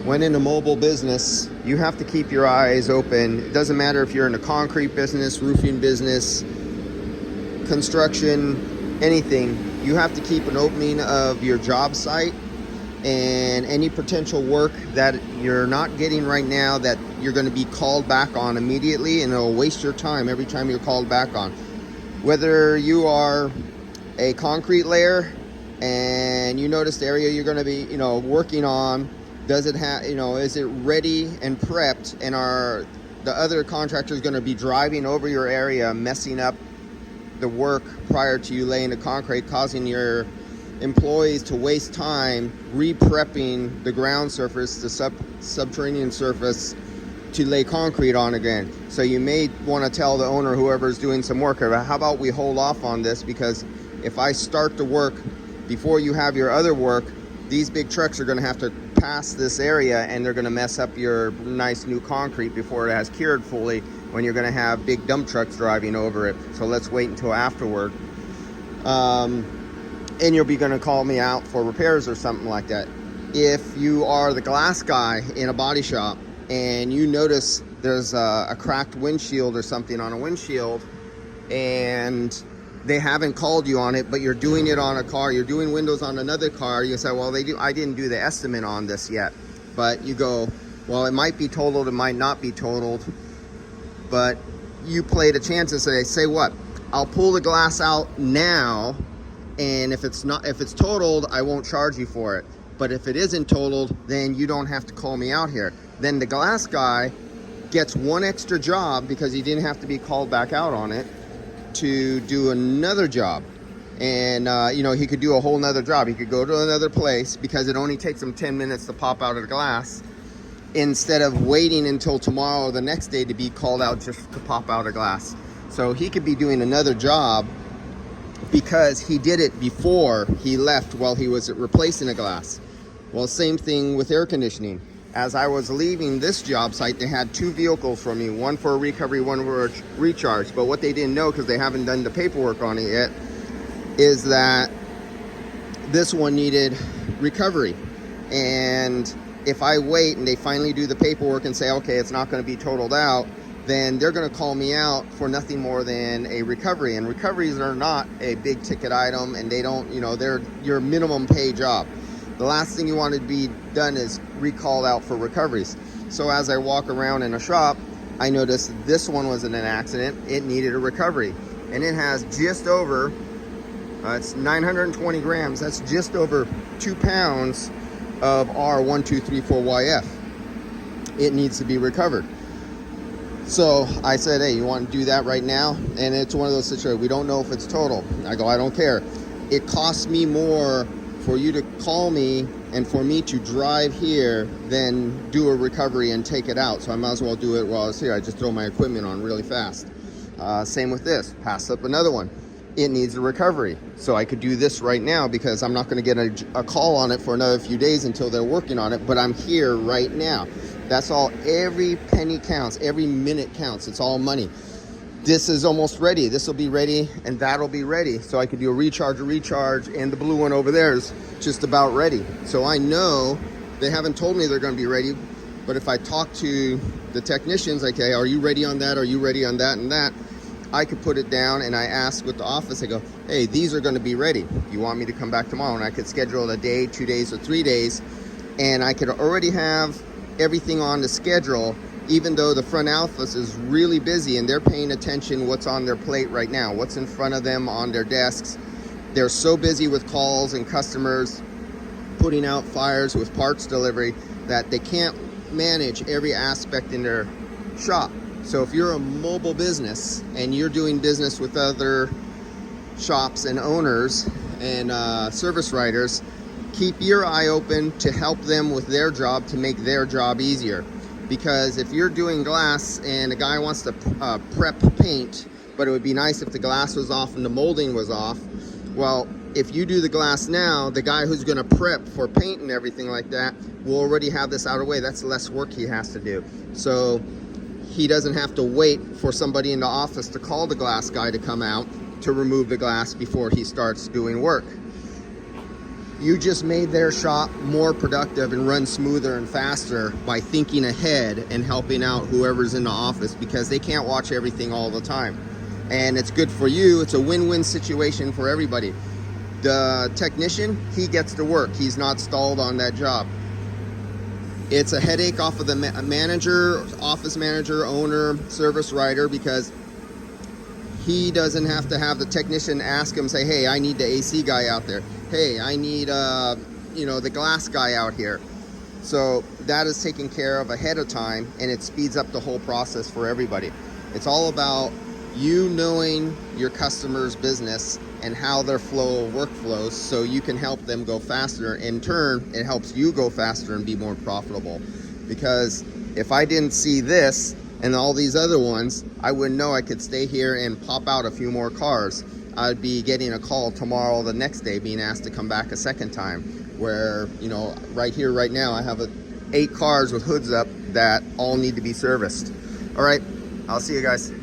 when in a mobile business, you have to keep your eyes open. It doesn't matter if you're in a concrete business, roofing business, construction, anything. You have to keep an opening of your job site and any potential work that you're not getting right now that you're going to be called back on immediately, and it'll waste your time every time you're called back on. Whether you are a concrete layer and you notice the area you're going to be, working on, does it have, is it ready and prepped, and are the other contractors going to be driving over your area, messing up the work prior to you laying the concrete, causing your employees to waste time re-prepping the ground surface, the subterranean surface, to lay concrete on again. So you may want to tell the owner, whoever's doing some work, how about we hold off on this, because if I start the work before you have your other work, these big trucks are going to have to pass this area, and they're going to mess up your nice new concrete before it has cured fully, when you're going to have big dump trucks driving over it. So let's wait until afterward. And you'll be going to call me out for repairs or something like that. If you are the glass guy in a body shop and you notice there's a cracked windshield or something on a windshield, and they haven't called you on it, but you're doing it on a car, you're doing windows on another car, you say, well, I didn't do the estimate on this yet. But you go, well, it might be totaled, it might not be totaled, but you play the chances. Say what? I'll pull the glass out now, and if it's totaled, I won't charge you for it. But if it isn't totaled, then you don't have to call me out here. Then the glass guy gets one extra job, because he didn't have to be called back out on it, to do another job. And he could do a whole nother job. He could go to another place, because it only takes him 10 minutes to pop out of the glass, instead of waiting until tomorrow or the next day to be called out just to pop out a glass. So he could be doing another job because he did it before he left while he was replacing a glass. Well, same thing with air conditioning. As I was leaving this job site, they had two vehicles for me, one for recovery, one for recharge. But what they didn't know, because they haven't done the paperwork on it yet, is that this one needed recovery. And if I wait and they finally do the paperwork and say, okay, it's not going to be totaled out, then they're going to call me out for nothing more than a recovery. And recoveries are not a big ticket item, and they don't, they're your minimum pay job. The last thing you want to be done is recalled out for recoveries. So as I walk around in a shop, I noticed this one was in an accident. It needed a recovery, and it has just over, it's 920 grams. That's just over 2 pounds of R1234YF. It needs to be recovered. So I said, hey, you want to do that right now? And it's one of those situations, we don't know if it's total. I go, I don't care. It costs me more for you to call me and for me to drive here than do a recovery and take it out. So I might as well do it while I was here. I just throw my equipment on really fast. Same with this. Pass up another one. It needs a recovery. So I could do this right now, because I'm not going to get a call on it for another few days until they're working on it. But I'm here right now. That's all. Every penny counts. Every minute counts. It's all money. This is almost ready. This will be ready, and that'll be ready. So I could do a recharge, and the blue one over there is just about ready. So I know they haven't told me they're going to be ready, but if I talk to the technicians, like, hey, are you ready on that? Are you ready on that and that? I could put it down, and I ask with the office, I go, hey, these are going to be ready. You want me to come back tomorrow? And I could schedule a day, 2 days, or 3 days, and I could already have everything on the schedule, even though the front office is really busy and they're paying attention what's on their plate right now, what's in front of them on their desks. They're so busy with calls and customers, putting out fires with parts delivery, that they can't manage every aspect in their shop. So if you're a mobile business and you're doing business with other shops and owners and service writers, keep your eye open to help them with their job, to make their job easier. Because if you're doing glass and a guy wants to prep paint, but it would be nice if the glass was off and the molding was off, well, if you do the glass now, the guy who's going to prep for paint and everything like that will already have this out of the way. That's less work he has to do. So he doesn't have to wait for somebody in the office to call the glass guy to come out to remove the glass before he starts doing work. You just made their shop more productive and run smoother and faster by thinking ahead and helping out whoever's in the office, because they can't watch everything all the time. And it's good for you. It's a win-win situation for everybody. The technician, he gets to work. He's not stalled on that job. It's a headache off of the manager, office manager, owner, service writer, because he doesn't have to have the technician ask him, say, hey, I need the AC guy out there. Hey, I need, the glass guy out here. So that is taken care of ahead of time, and it speeds up the whole process for everybody. It's all about you knowing your customer's business and how their work flows, so you can help them go faster. In turn, it helps you go faster and be more profitable. Because if I didn't see this and all these other ones, I wouldn't know I could stay here and pop out a few more cars. I'd be getting a call tomorrow, the next day, being asked to come back a second time, where, right here, right now, I have 8 cars with hoods up that all need to be serviced. All right, I'll see you guys.